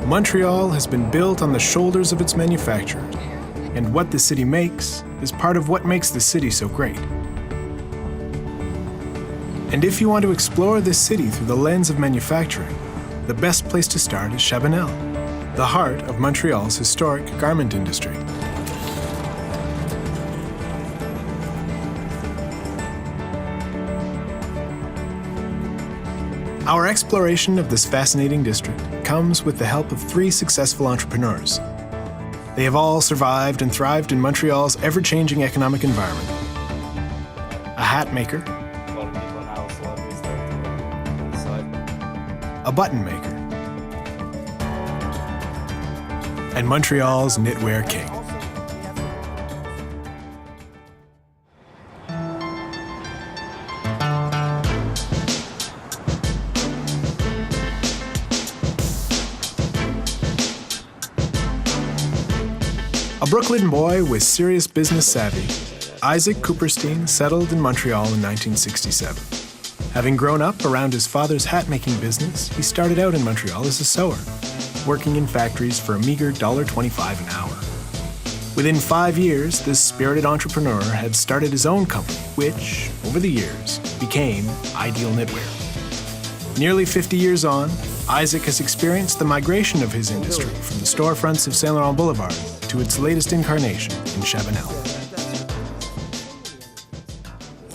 Montreal has been built on the shoulders of its manufacturers, and what the city makes is part of what makes the city so great. And if you want to explore this city through the lens of manufacturing, the best place to start is Chabanel, the heart of Montreal's historic garment industry. Our exploration of this fascinating district comes with the help of 3 successful entrepreneurs. They have all survived and thrived in Montreal's ever-changing economic environment. A hat maker, A lot of people now celebrities on the side. a button maker, and Montreal's knitwear king. A Brooklyn boy with serious business savvy, Isaac Cooperstein settled in Montreal in 1967. Having grown up around his father's hat-making business, he started out in Montreal as a sewer, working in factories for a meager $1.25 an hour. Within 5 years, this spirited entrepreneur had started his own company, which, over the years, became Ideal Knitwear. Nearly 50 years on, Isaac has experienced the migration of his industry from the storefronts of Saint Laurent Boulevard to its latest incarnation in Chabanel.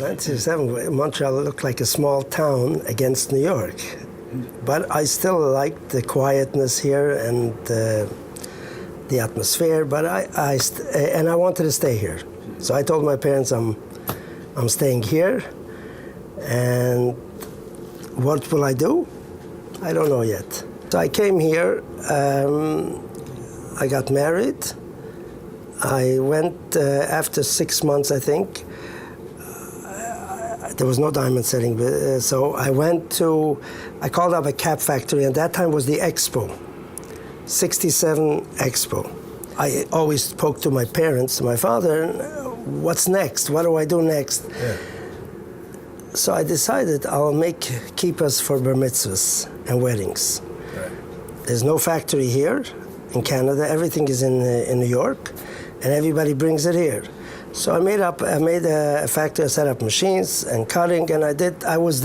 1967, Montreal looked like a small town against New York. But I still liked the quietness here and the atmosphere, but I wanted to stay here. So I told my parents I'm staying here, and what will I do? I don't know yet. So I came here, I got married. I went, after 6 months, I think, there was no diamond setting, so I called up a cap factory, and that time was the Expo, 67 Expo. I always spoke to my parents, my father, what's next? What do I do next? Yeah. So I decided I'll make kippahs for bar mitzvahs and weddings. Right. There's no factory here in Canada. Everything is in New York, and everybody brings it here. So I made a factory. I set up machines and cutting, and I was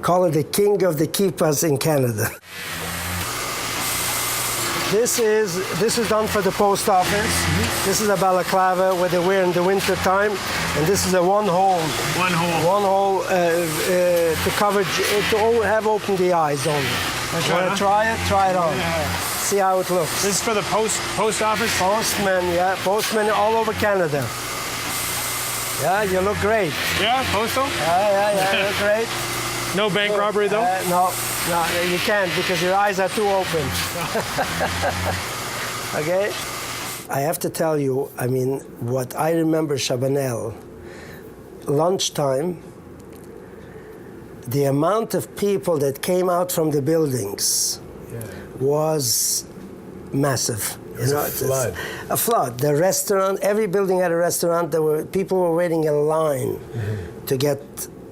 call it the king of the kippahs in Canada. This is done for the post office. Mm-hmm. This is a balaclava where they wear in the winter time, and this is a one hole to cover to have open the eyes only. That's Want to try it? Try it on. Yeah. See how it looks. This is for the post office? Postmen all over Canada. Yeah, you look great. Yeah, postal? Yeah, you look great. No bank robbery though? No, you can't because your eyes are too open. Okay? I have to tell you, I mean, what I remember Chabanel, lunchtime, the amount of people that came out from the buildings was massive. It was a flood. A flood. The restaurant, every building had a restaurant. People were waiting in line to get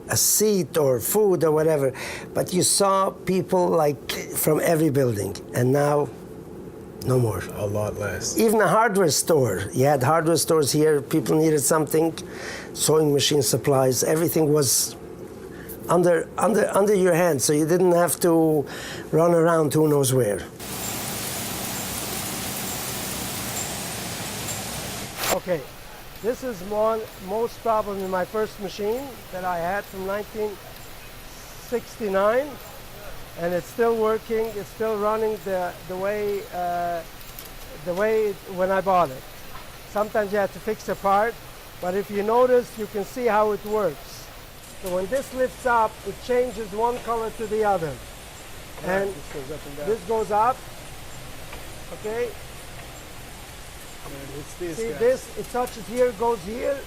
a seat or food or whatever. But you saw people like from every building, and now no more. A lot less. Even a hardware store. You had hardware stores here. People needed something, sewing machine supplies. Everything was under your hand, so you didn't have to run around who knows where. Okay, this is most probably my first machine that I had from 1969, and it's still working. It's still running the way when I bought it. Sometimes you have to fix a part, but if you notice, you can see how it works. So when this lifts up, it changes one color to the other, and this goes up and down. this goes up. Okay. It's this See guy. this? It touches here, goes here,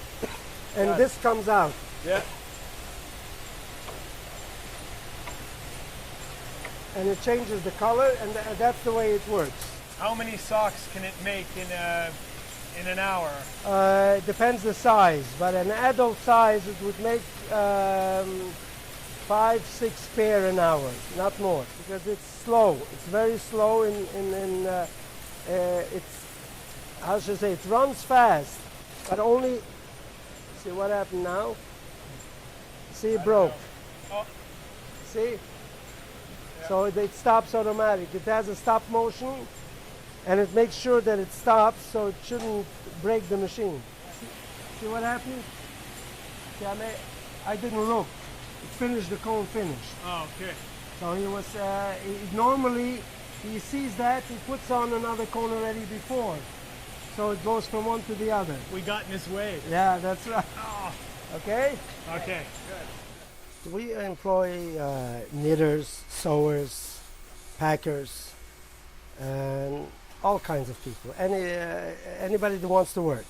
and Got it. this comes out. Yeah. And it changes the color, and that's the way it works. How many socks can it make in an hour? Depends the size, but an adult size it would make 5-6 pair an hour, not more, because it's slow. It's very slow. It's, how should I say? It runs fast, but only. See what happened now? See, it broke. Oh. See? So it stops automatic. It has a stop motion, and it makes sure that it stops, so it shouldn't break the machine. See what happened? See, I didn't look. It finished, the cone finished. Oh, okay. So he was, normally, he sees that, he puts on another cone already before. So it goes from one to the other. We got in his way. Yeah, that's right. Oh. Okay? Okay. We employ knitters, sewers, packers, and all kinds of people. Anybody that wants to work.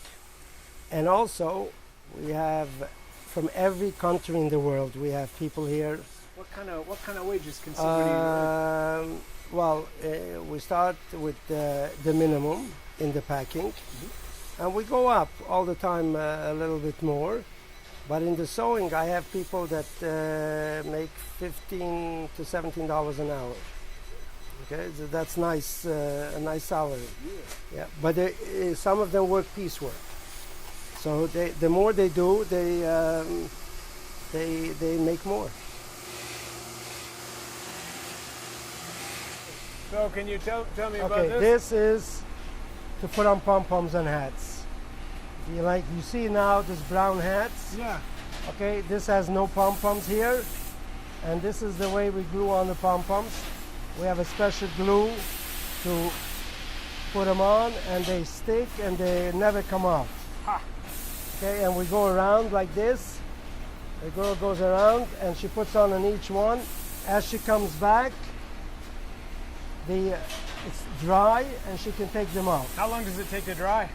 And also, we have from every country in the world. We have people here. What kind of wages can somebody? Well, we start with the minimum in the packing, and we go up all the time a little bit more. But in the sewing, I have people that make $15 to $17 an hour. Okay, so that's nice, a nice salary. Yeah, but some of them work piecework. So the more they do, they make more. So can you tell me about Okay, this? this is to put on pom-poms and hats. You see now this brown hats. Yeah. Okay, this has no pom-poms here, and this is the way we glue on the pom-poms. We have a special glue to put them on, and they stick and they never come off. Ha. Okay, and we go around like this. The girl goes around and she puts on each one. As she comes back, it's dry and she can take them off. How long does it take to dry?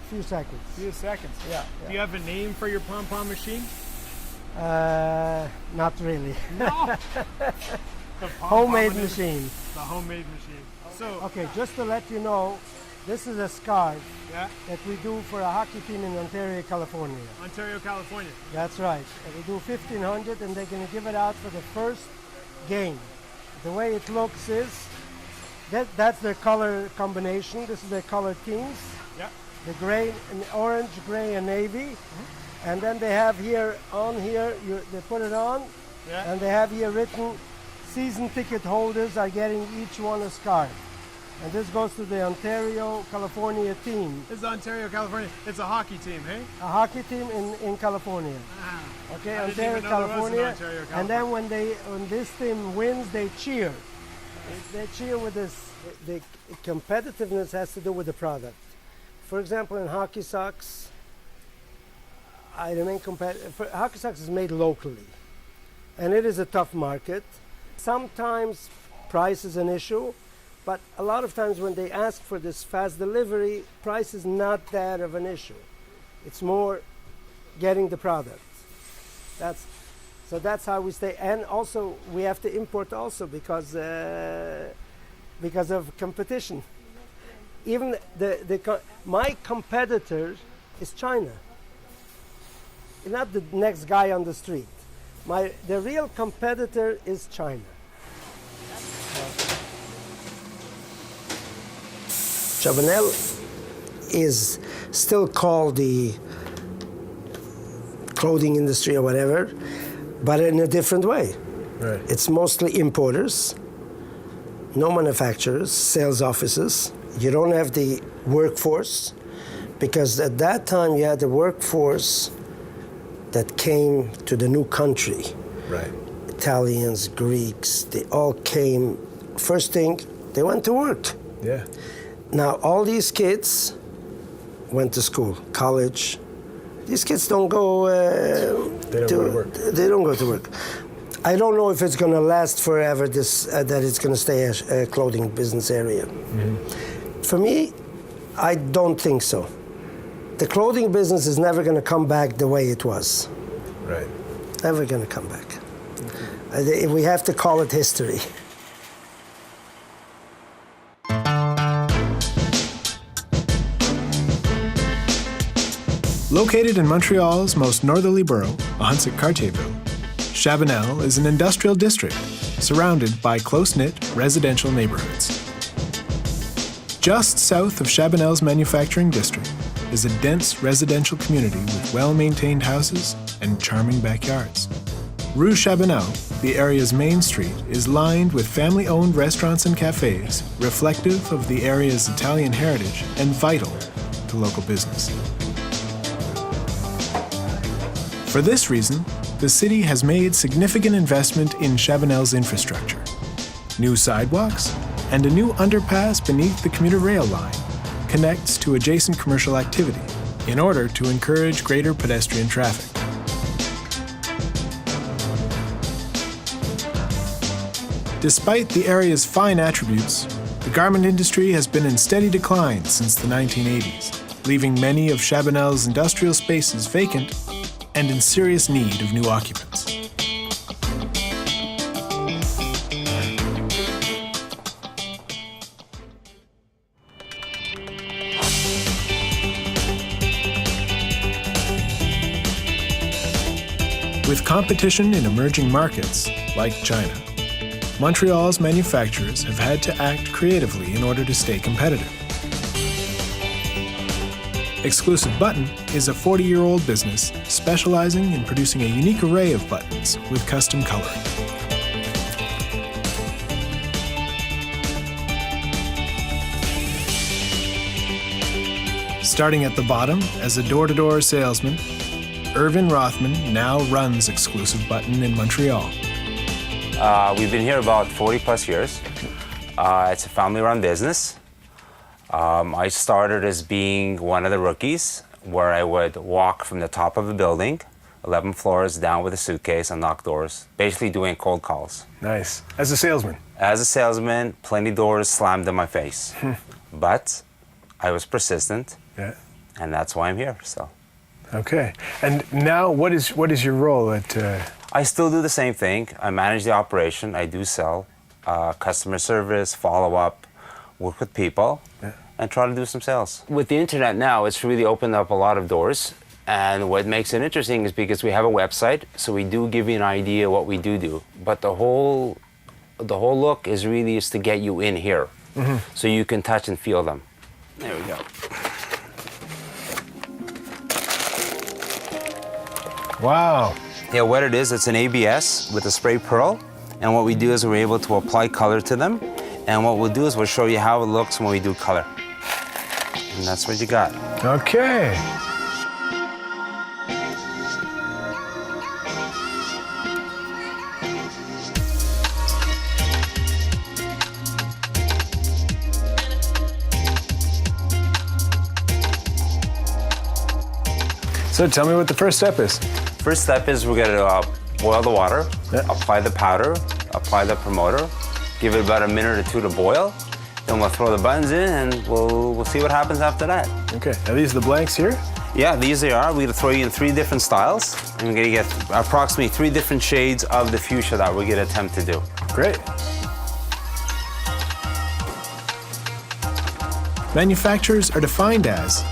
Few seconds. Few seconds. Yeah. Do you have a name for your pom-pom machine? Not really. No. The Homemade machine. The homemade machine. So Okay, just to let you know, this is a scarf yeah, that we do for a hockey team in Ontario, California. Ontario, California. That's right. And we do 1,500, and they're going to give it out for the first game. The way it looks is that's their color combination. This is their color teams. Yeah. The gray, and orange, gray, and navy. And then they have here, they put it on, Yeah. and they have here written, season ticket holders are getting each one a scarf. And this goes to the Ontario, California team, This is Ontario, California. It's a hockey team, hey? a hockey team in California. Ah. Okay, I didn't Ontario, even know there was an California. Ontario, And then when this team wins, they cheer. They cheer with this. The competitiveness has to do with the product. For example, in hockey socks, I remain competitive. Hockey socks is made locally, and it is a tough market. Sometimes price is an issue, but a lot of times when they ask for this fast delivery, price is not that of an issue. It's more getting the product. That's how we stay. And also we have to import also because of competition. Even my competitor is China, not the next guy on the street. The real competitor is China. Chabanel is still called the clothing industry or whatever, but in a different way. Right. It's mostly importers, no manufacturers, sales offices. You don't have the workforce, because at that time you had the workforce that came to the new country. Right. Italians, Greeks, they all came. First thing, they went to work. Yeah. Now all these kids went to school, college. These kids don't go They don't go to work. They don't go to work. I don't know if it's going to last forever, that it's going to stay a clothing business area. Mm-hmm. For me, I don't think so. The clothing business is never going to come back the way it was. Right. Never going to come back. We have to call it history. Located in Montreal's most northerly borough, Ahuntsic-Cartierville, Chabanel is an industrial district surrounded by close-knit residential neighborhoods. Just south of Chabanel's manufacturing district is a dense residential community with well-maintained houses and charming backyards. Rue Chabanel, the area's main street, is lined with family-owned restaurants and cafes, reflective of the area's Italian heritage and vital to local business. For this reason, the city has made significant investment in Chabanel's infrastructure. New sidewalks and a new underpass beneath the commuter rail line connects to adjacent commercial activity in order to encourage greater pedestrian traffic. Despite the area's fine attributes, the garment industry has been in steady decline since the 1980s, leaving many of Chabanel's industrial spaces vacant and in serious need of new occupants. With competition in emerging markets, like China, Montreal's manufacturers have had to act creatively in order to stay competitive. Exclusive Button is a 40-year-old business specializing in producing a unique array of buttons with custom coloring. Starting at the bottom as a door-to-door salesman, Irvin Rothman now runs Exclusive Button in Montreal. We've been here about 40 plus years. It's a family-run business. I started as being one of the rookies, where I would walk from the top of a building, 11 floors down with a suitcase and knock doors, basically doing cold calls. Nice. As a salesman? As a salesman, plenty of doors slammed in my face. But I was persistent, and that's why I'm here. So. Okay. And now what is your role at... I still do the same thing. I manage the operation. I do sell, customer service, follow-up, work with people, and try to do some sales. With the internet now, it's really opened up a lot of doors. And what makes it interesting is because we have a website, so we do give you an idea what we do. But the whole look is really is to get you in here, so you can touch and feel them. There we go. Wow. Yeah, what it is, it's an ABS with a spray pearl. And what we do is we're able to apply color to them. And what we'll do is we'll show you how it looks when we do color. And that's what you got. Okay. So tell me what the first step is. First step is we're gonna boil the water, apply the powder, apply the promoter, give it about a minute or two to boil. Then we'll throw the buttons in and we'll see what happens after that. Okay, are these the blanks here? Yeah, these they are. We're gonna throw you in 3 different styles. And we're gonna get approximately 3 different shades of the fuchsia that we're gonna attempt to do. Great. Manufacturers are defined as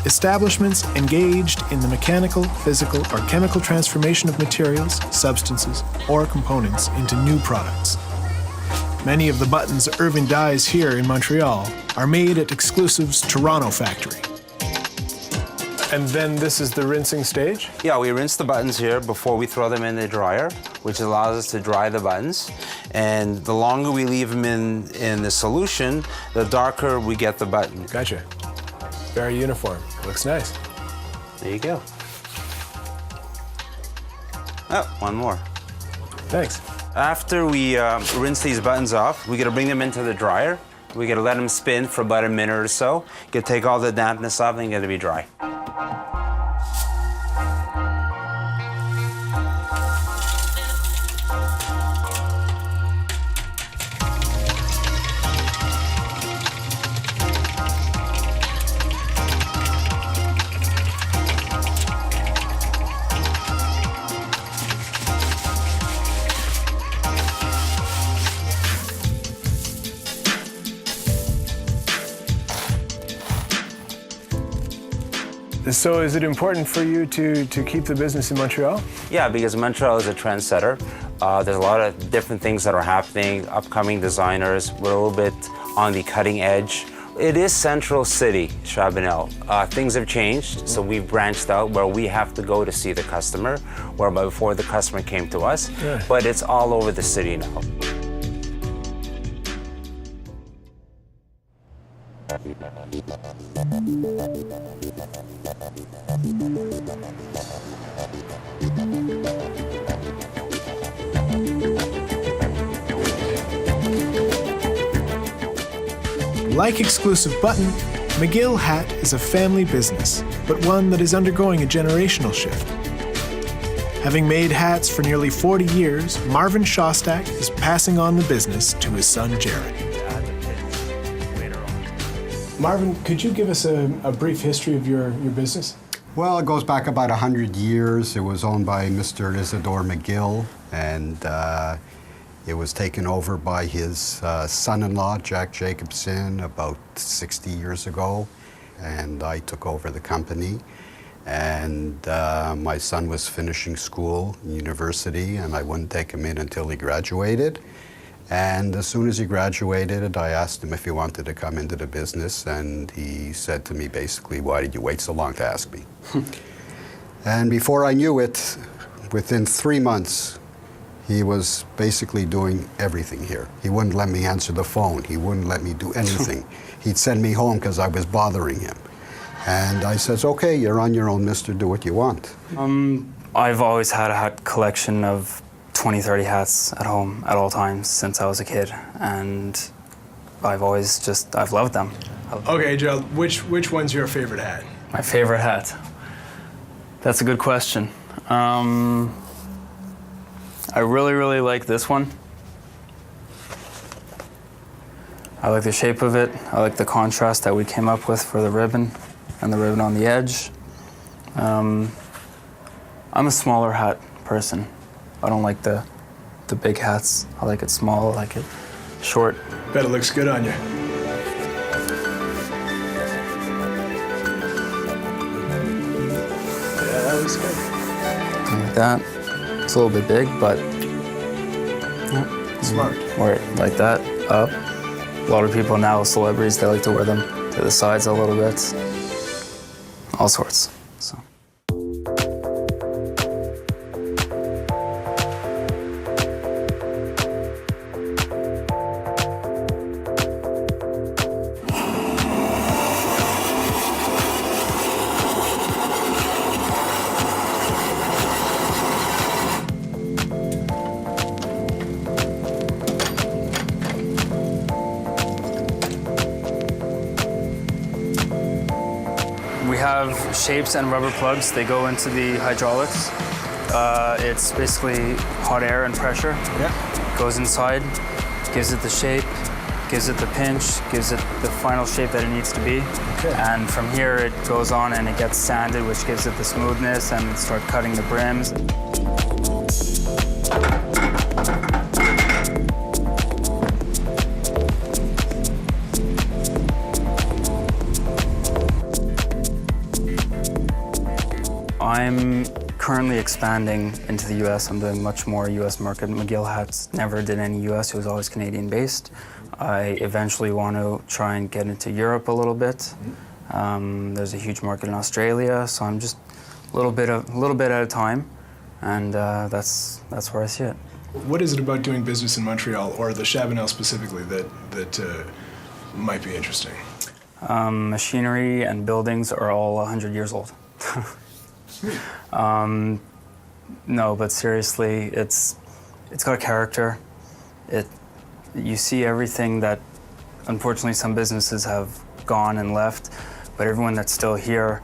establishments engaged in the mechanical, physical, or chemical transformation of materials, substances, or components into new products. Many of the buttons Irvin dyes here in Montreal are made at Exclusive's Toronto factory. And then this is the rinsing stage? Yeah, we rinse the buttons here before we throw them in the dryer, which allows us to dry the buttons. And the longer we leave them in the solution, the darker we get the button. Gotcha. Very uniform. Looks nice. There you go. Oh, one more. Thanks. After we rinse these buttons off, we're gonna bring them into the dryer. We're gonna let them spin for about a minute or so. You're gonna take all the dampness off and get to be dry. So is it important for you to keep the business in Montreal? Yeah, because Montreal is a trendsetter. There's a lot of different things that are happening, upcoming designers. We're a little bit on the cutting edge. It is Central City, Chabanel. Things have changed, so we've branched out where we have to go to see the customer, where before the customer came to us, Yeah. but it's all over the city now. Like Exclusive Button, McGill Hat is a family business, but one that is undergoing a generational shift. Having made hats for nearly 40 years, Marvin Shostak is passing on the business to his son, Jared. Marvin, could you give us a brief history of your business? Well, it goes back about 100 years. It was owned by Mr. Isidore McGill, and it was taken over by his son-in-law, Jack Jacobson, about 60 years ago, and I took over the company. And my son was finishing school, university, and I wouldn't take him in until he graduated. And as soon as he graduated, I asked him if he wanted to come into the business, and he said to me basically, "Why did you wait so long to ask me?" And before I knew it, within 3 months, he was basically doing everything here. He wouldn't let me answer the phone. He wouldn't let me do anything. He'd send me home because I was bothering him. And I says, "Okay, you're on your own, mister, do what you want." I've always had a hat collection of 20, 30 hats at home at all times since I was a kid, and I've loved them. Okay, Joe, which one's your favorite hat? My favorite hat? That's a good question. I really, really like this one. I like the shape of it. I like the contrast that we came up with for the ribbon and the ribbon on the edge. I'm a smaller hat person. I don't like the big hats. I like it small, I like it short. Bet it looks good on you. Yeah, that looks good. Like that. It's a little bit big, but Smart. wear it like that, up. A lot of people now, celebrities, they like to wear them to the sides a little bit. All sorts. So. We have shapes and rubber plugs. They go into the hydraulics. It's basically hot air and pressure. Yeah. Goes inside, gives it the shape, gives it the pinch, gives it the final shape that it needs to be. Okay. And from here it goes on and it gets sanded, which gives it the smoothness, and start cutting the brims. I'm currently expanding into the US. I'm doing much more US market. McGill Hats never did any US, it was always Canadian based. I eventually want to try and get into Europe a little bit. There's a huge market in Australia, so I'm just a little bit at a time, and that's where I see it. What is it about doing business in Montreal, or the Chabanel specifically, that might be interesting? Machinery and buildings are all 100 years old. No, but seriously, it's got a character. You see everything that, unfortunately, some businesses have gone and left, but everyone that's still here,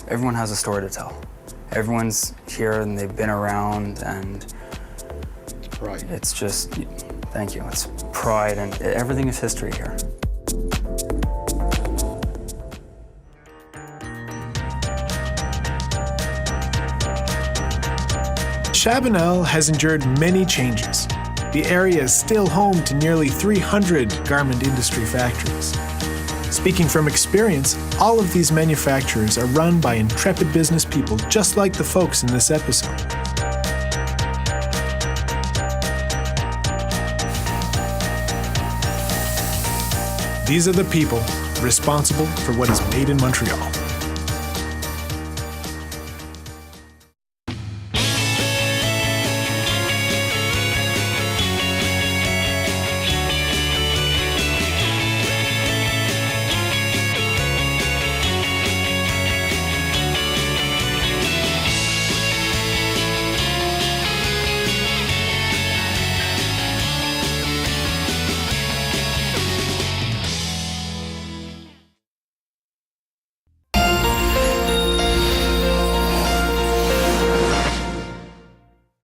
everyone has a story to tell. Everyone's here and they've been around, and Right. it's just, thank you, it's pride, and everything is history here. Chabanel has endured many changes. The area is still home to nearly 300 garment industry factories. Speaking from experience, all of these manufacturers are run by intrepid business people just like the folks in this episode. These are the people responsible for what is made in Montreal.